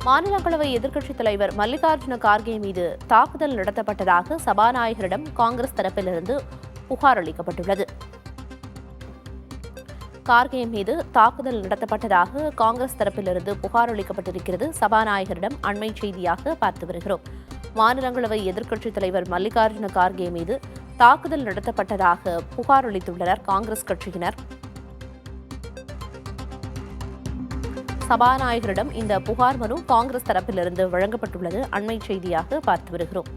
மாநிலங்களவை எதிர்க்கட்சித் தலைவர் மல்லிகார்ஜுன கார்கே மீது தாக்குதல் நடத்தப்பட்டதாக சபாநாயகரிடம் காங்கிரஸ் தரப்பிலிருந்து புகார் அளிக்கப்பட்டுள்ளது. கார்கே மீது தாக்குதல் நடத்தப்பட்டதாக காங்கிரஸ் தரப்பிலிருந்து புகார் அளிக்கப்பட்டிருக்கிறது. சபாநாயகரிடம் அண்மை செய்தியாக பார்த்து வருகிறோம். மாநிலங்களவை எதிர்க்கட்சித் தலைவர் மல்லிகார்ஜுன கார்கே மீது தாக்குதல் நடத்தப்பட்டதாக புகார் அளித்துள்ளனர் காங்கிரஸ் கட்சியினர். சபாநாயகரிடம் இந்த புகார் மனு காங்கிரஸ் தரப்பிலிருந்து வழங்கப்பட்டுள்ளது. அண்மை செய்தியாக பார்த்து வருகிறோம்.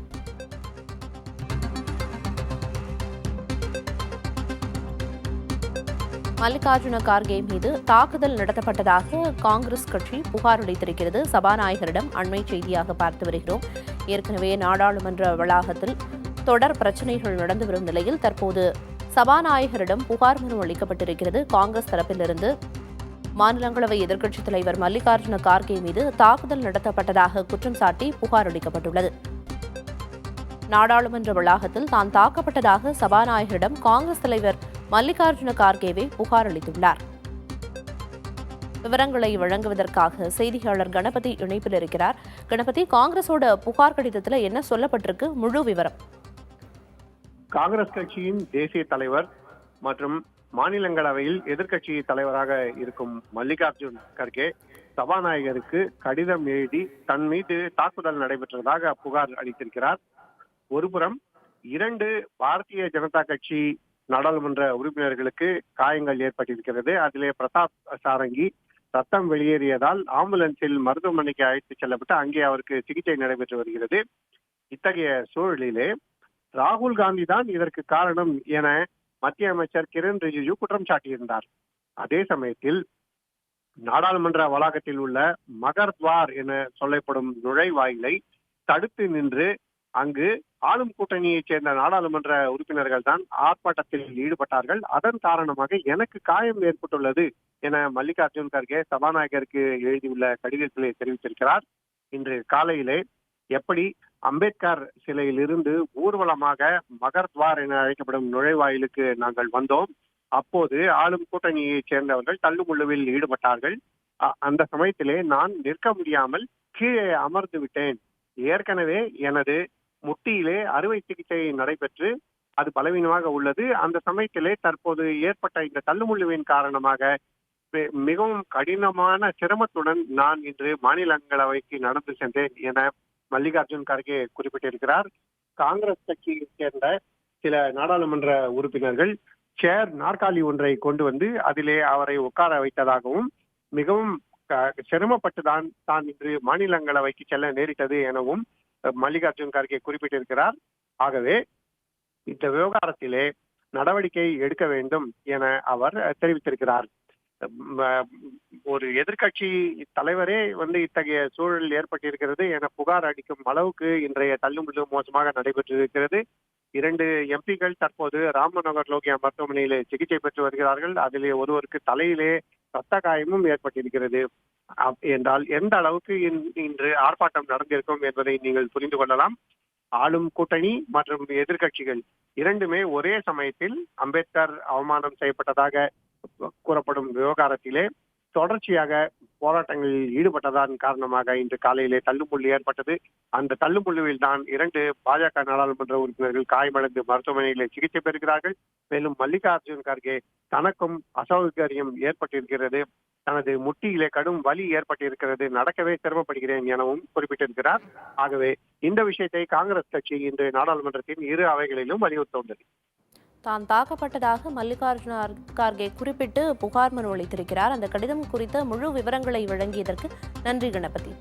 மல்லிகார்ஜுன கார்கே மீது தாக்குதல் நடத்தப்பட்டதாக காங்கிரஸ் கட்சி புகார் அளித்திருக்கிறது. சபாநாயகரிடம் அண்மை செய்தியாக பார்த்து வருகிறோம். ஏற்கனவே நாடாளுமன்ற வளாகத்தில் தொடர் பிரச்சினைகள் நடந்து வரும் நிலையில் தற்போது சபாநாயகரிடம் புகார் மனு அளிக்கப்பட்டிருக்கிறது. காங்கிரஸ் தரப்பிலிருந்து மாநிலங்களவை எதிர்க்கட்சித் தலைவர் மல்லிகார்ஜுன கார்கே மீது தாக்குதல் நடத்தப்பட்டதாக குற்றம் சாட்டி புகார் அளிக்கப்பட்டுள்ளது. நாடாளுமன்ற வளாகத்தில் தான் தாக்கப்பட்டதாக சபாநாயகரிடம் காங்கிரஸ் தலைவர் மல்லிகார்ஜுன கார்கேவே புகார் அளித்துள்ளார். விவரங்களை வழங்குவதற்காக செய்தியாளர் கணபதி இணைப்பில் இருக்கிறார். கணபதி, காங்கிரஸோட புகார் கடிதத்தில் என்ன சொல்லப்பட்டிருக்கு? முழு விவரம். காங்கிரஸ் கட்சியின் தேசிய தலைவர் மற்றும் மாநிலங்களவையில் எதிர்க்கட்சி தலைவராக இருக்கும் மல்லிகார்ஜுன் கர்கே சபாநாயகருக்கு கடிதம் எழுதி தன் மீது தாக்குதல் நடைபெற்றதாக புகார் அளித்திருக்கிறார். ஒருபுறம் 2 பாரதிய ஜனதா கட்சி நாடாளுமன்ற உறுப்பினர்களுக்கு காயங்கள் ஏற்பட்டிருக்கிறது. அதிலே பிரதாப் சாரங்கி ரத்தம் வெளியேறியதால் ஆம்புலன்ஸில் மருத்துவமனைக்கு அழைத்து செல்லப்பட்டு அங்கே அவருக்கு சிகிச்சை நடைபெற்று வருகிறது. இத்தகைய சூழலிலே ராகுல் காந்தி தான் இதற்கு காரணம் என மத்திய அமைச்சர் கிரண் ரிஜிஜு குற்றம் சாட்டியிருந்தார். அதே சமயத்தில் நாடாளுமன்ற வளாகத்தில் உள்ள மகர்த்வார் என சொல்லப்படும் நுழைவாயிலை தடுத்து நின்று அங்கு ஆளும் கூட்டணியைச் சேர்ந்த நாடாளுமன்ற உறுப்பினர்கள் தான் ஆர்ப்பாட்டத்தில் ஈடுபட்டார்கள். அதன் காரணமாக எனக்கு காயம் ஏற்பட்டுள்ளது என மல்லிகார்ஜுன் கர்கே சபாநாயகருக்கு எழுதியுள்ள கடிதத்திலே தெரிவித்திருக்கிறார். இன்று காலையிலே எப்படி அம்பேத்கர் சிலையில் இருந்து ஊர்வலமாக மகர்த்வார் என அழைக்கப்படும் நுழைவாயிலுக்கு நாங்கள் வந்தோம். அப்போது ஆளும் கூட்டணியைச் சேர்ந்தவர்கள் தள்ளுமுள்ளுவில் ஈடுபட்டார்கள். அந்த சமயத்திலே நான் நிற்க முடியாமல் கீழே அமர்ந்து விட்டேன். ஏற்கனவே எனது முட்டியிலே அறுவை சிகிச்சை நடைபெற்று அது பலவீனமாக உள்ளது. அந்த சமயத்திலே தற்போது ஏற்பட்ட இந்த தள்ளுமுள்ளுவின் காரணமாக மிகவும் கடினமான சிரமத்துடன் நான் இன்று மாநிலங்களவைக்கு நடந்து சென்றேன் என மல்லிகார்ஜுன் கார்கே குறிப்பிட்டிருக்கிறார். காங்கிரஸ் கட்சியை சேர்ந்த சில நாடாளுமன்ற உறுப்பினர்கள் சேர் நாற்காலி ஒன்றை கொண்டு வந்து அதிலே அவரை உட்கார வைத்ததாகவும் மிகவும் சிரமப்பட்டுதான் தான் இன்று மாநிலங்களவைக்கு செல்ல நேரிட்டது எனவும் மல்லிகார்ஜுன் கார்கே குறிப்பிட்டிருக்கிறார். ஆகவே இந்த விவகாரத்திலே நடவடிக்கை எடுக்க வேண்டும் என அவர் தெரிவித்திருக்கிறார். ஒரு எதிர்கட்சி தலைவரே இத்தகைய சூழல் ஏற்பட்டிருக்கிறது என புகார் அளிக்கும் அளவுக்கு இன்றைய தள்ளுமுள்ளு மோசமாக நடைபெற்றிருக்கிறது. 2 எம்பிக்கள் தற்போது ராம்மனோகர் லோகியா மருத்துவமனையிலே சிகிச்சை பெற்று வருகிறார்கள். அதிலே ஒருவருக்கு தலையிலே ரத்த காயமும் ஏற்பட்டிருக்கிறது. என்றால் எந்த அளவுக்கு இன்று ஆர்ப்பாட்டம் நடந்திருக்கும் என்பதை நீங்கள் புரிந்து கொள்ளலாம். ஆளும் கூட்டணி மற்றும் எதிர்கட்சிகள் இரண்டுமே ஒரே சமயத்தில் அம்பேத்கர் அவமானம் செய்யப்பட்டதாக கூறப்படும் விவகாரத்திலே தொடர்ச்சியாக போராட்டங்களில் ஈடுபட்டதன் காரணமாக இன்று காலையிலே தள்ளுமுள்ளு ஏற்பட்டது. அந்த தள்ளுமுள்ளுவில் தான் 2 பாஜக நாடாளுமன்ற உறுப்பினர்கள் காயமடைந்து மருத்துவமனையிலே சிகிச்சை பெறுகிறார்கள். மேலும் மல்லிகார்ஜுன் கார்கே தனக்கும் அசௌகரியம் ஏற்பட்டிருக்கிறது, தனது முட்டியிலே கடும் வலி ஏற்பட்டிருக்கிறது, நடக்கவே சிரமப்படுகிறேன் எனவும் குறிப்பிட்டிருக்கிறார். ஆகவே இந்த விஷயத்தை காங்கிரஸ் கட்சி இன்று நாடாளுமன்றத்தின் 2 அவைகளிலும் வலியுறுத்தியுள்ளது. தான் தாக்கப்பட்டதாக மல்லிகார்ஜுன கார்கே குறிப்பிட்டு புகார் மனு அளித்திருக்கிறார். அந்த கடிதம் குறித்த முழு விவரங்களை வழங்கியதற்கு நன்றி கணபதி.